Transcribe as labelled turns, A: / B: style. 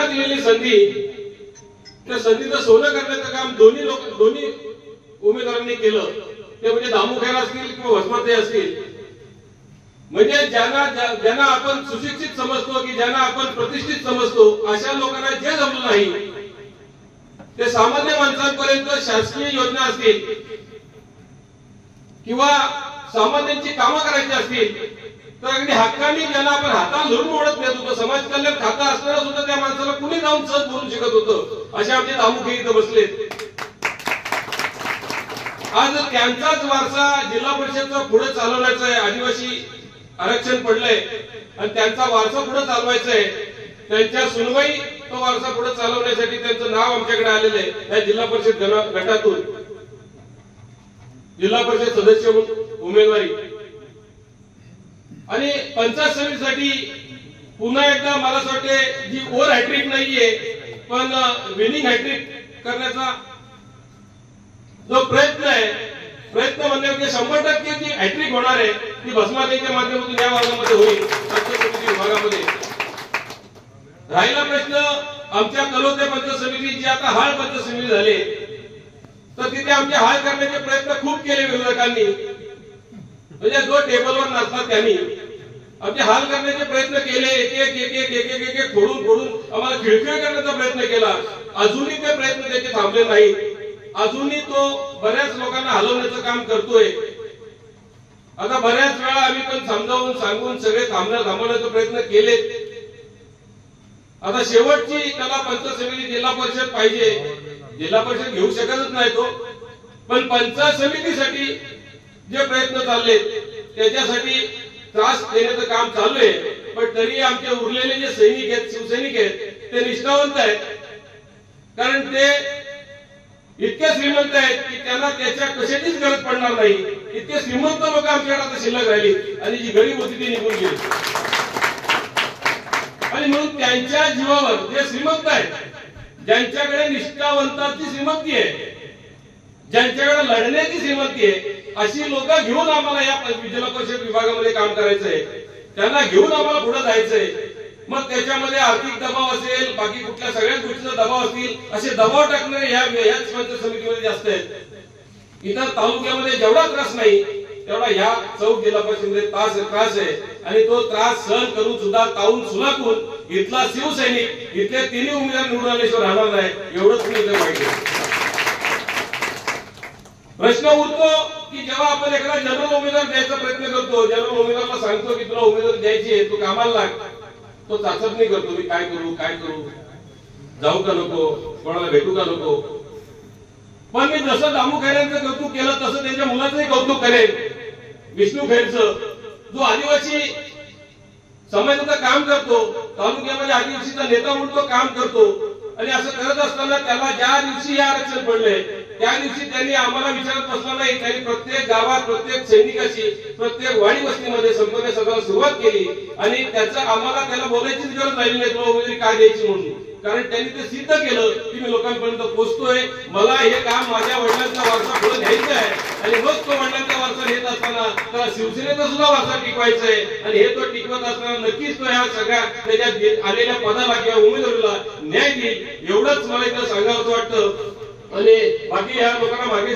A: दिलेली संधी, त्या संधीचं सोनं करण्याचं काम दोन्ही उमेदवारांनी केलं. ते म्हणजे दामू खैर असतील किंवा वसमते असतील. म्हणजे ज्यांना आपण सुशिक्षित समजतो की ज्यांना आपण प्रतिष्ठित समजतो, अशा लोकांना जे जमलं नाही ते सामान्य माणसांपर्यंत शासकीय योजना असतील किंवा सामान्यांची कामं करायची असतील तर अगदी हक्काने ज्यांना आपण हाताला धरून ओढत नेत होतो, समाज कल्याण खातं असताना सुद्धा त्या माणसाला कुणी जाऊन सहज बोलू शकत होतं, असे आमचे दामुखे इथं बसलेत. आज त्यांचाच वारसा जिल्हा परिषदचा पुढे चालवण्याचा आहे. आदिवासी आरक्षण पडलंय आणि त्यांचा वारसा पुढे चालवायचा आहे. त्यांच्या सुनबाई तो वारसा पुढे चालवण्यासाठी त्यांचं नाव आमच्याकडे आलेलं आहे. या जिल्हा परिषद गटातून जिल्हा परिषद सदस्य उमेदवारी आणि पंचायत समितीसाठी पुन्हा एकदा मला असं वाटते जी ओव्हर हॅट्रिक नाहीये पण विनिंग हॅट्रिक करण्याचा जो प्रयत्न आहे, प्रयत्न म्हणजे 100% जी हॅट्रिक होणार आहे ती भस्मादेवीच्या माध्यमातून या भागामध्ये होईल. विभागामध्ये राहिला प्रश्न आमच्या कलोते पंचायत समिती जी आता हाळ पंचायत समिती झाली तर तिथे आमचे हाल करण्याचे प्रयत्न खूप केले विरोधकांनी. म्हणजे जो टेबलवर नसतात त्यांनी आमचे हाल करण्याचे प्रयत्न केले. एक फोडून आम्हाला खिळखिळ करण्याचा प्रयत्न केला. अजूनही ते प्रयत्न त्याचे थांबले नाही. अजूनही तो बऱ्याच लोकांना हलवण्याचं काम करतोय. आता बऱ्याच वेळा आम्ही पण समजावून सांगून सगळे थांबवण्याचा प्रयत्न केले. आता शेवटची त्याला पंचायत समिती जिल्हा परिषद पाहिजे. जिल्हा परिषद घेऊ शकतच नाही तो, पण पंचायत समितीसाठी जे प्रयत्न चालले त्याच्यासाठी त्रास देण्याचं काम चालू आहे. पण तरी आमचे उरलेले जे सैनिक आहेत, शिवसैनिक आहेत, ते निष्ठावंत आहेत. कारण ते इतके श्रीमंत आहेत की त्यांना त्याच्या कशाचीच गरज पडणार नाही. इतके श्रीमंत लोक आमच्याकडे आता शिल्लक राहिली आणि जी गरीब होती ती निघून गेली. आणि म्हणून त्यांच्या जीवावर जे श्रीमंत आहेत, ज्यांच्याकडे निष्ठावंतांची श्रीमंती आहे, ज्यांच्याकडे लढण्याची श्रीमंती आहे, अशी लोक घेऊन आम्हाला या जिल्हा परिषद विभागामध्ये काम करायचंय. त्यांना घेऊन आम्हाला पुढे जायचंय. मग त्याच्यामध्ये आर्थिक दबाव असेल, बाकी कुठल्या सगळ्याच गोष्टीचा दबाव असतील, असे दबाव टाकणारे याच पंचायत समितीमध्ये जास्त आहेत. इतर तालुक्यामध्ये जेवढा त्रास नाही तेवढा या चौक जिल्हा परिषदेमध्ये त्रास आहे. आणि तो त्रास सहन करून सुद्धा ताऊन सुलाकून इथला शिवसैनिक इथले तिन्ही उमेदवार निवडून आल्याशिवाय राहणार नाही, एवढंच मी इथे माहिती. प्रश्न उरतो की जेव्हा आपण एखादा जनरल उमेदवार द्यायचा प्रयत्न करतो, जनरल उमेदवाराला सांगतो की तुला उमेदवारी द्यायची आहे, तू कामाला लाग, तो चाचपणी करतो. मी काय करू, जाऊ का नको, कोणाला भेटू का नको. पण मी जसं दामू खैरांचं कौतुक केलं तसं त्यांच्या मुलाचंही कौतुक करेन. विष्णू खैरचं, जो आदिवासी समाजाचं काम करतो, तालुक्यामध्ये आदिवासीचा नेता म्हणून तो काम करतो. आणि असं करत असताना त्याला ज्या दिवशी हे आरक्षण पडले त्या दिवशी त्यांनी आम्हाला विचारत बसला नाही. त्यांनी प्रत्येक गावात, प्रत्येक सैनिकाशी, प्रत्येक वाडी वस्तीमध्ये संपर्क साधायला सुरुवात केली. आणि त्याचं आम्हाला त्याला बोलायचीच गरज राहिली नाही तुला उमेदवारी काय द्यायची म्हणून. कारण त्यांनी ते सिद्ध केलं की मी लोकांपर्यंत पोहोचतोय, मला हे काम माझ्या वडिलांचा वारसा पुढे न्यायचा आहे. आणि मग तो वडिलांचा वारसा नेत असताना त्याला शिवसेनेचा सुद्धा वारसा टिकवायचा आहे. आणि हे तो टिकवत असताना नक्कीच तो ह्या सगळ्या त्याच्यात आलेल्या पदाला किंवा उमेदवारीला न्याय देईल, एवढंच मला इथं सांगावं वाटतं. आणि बाकी ह्या लोकांना मागे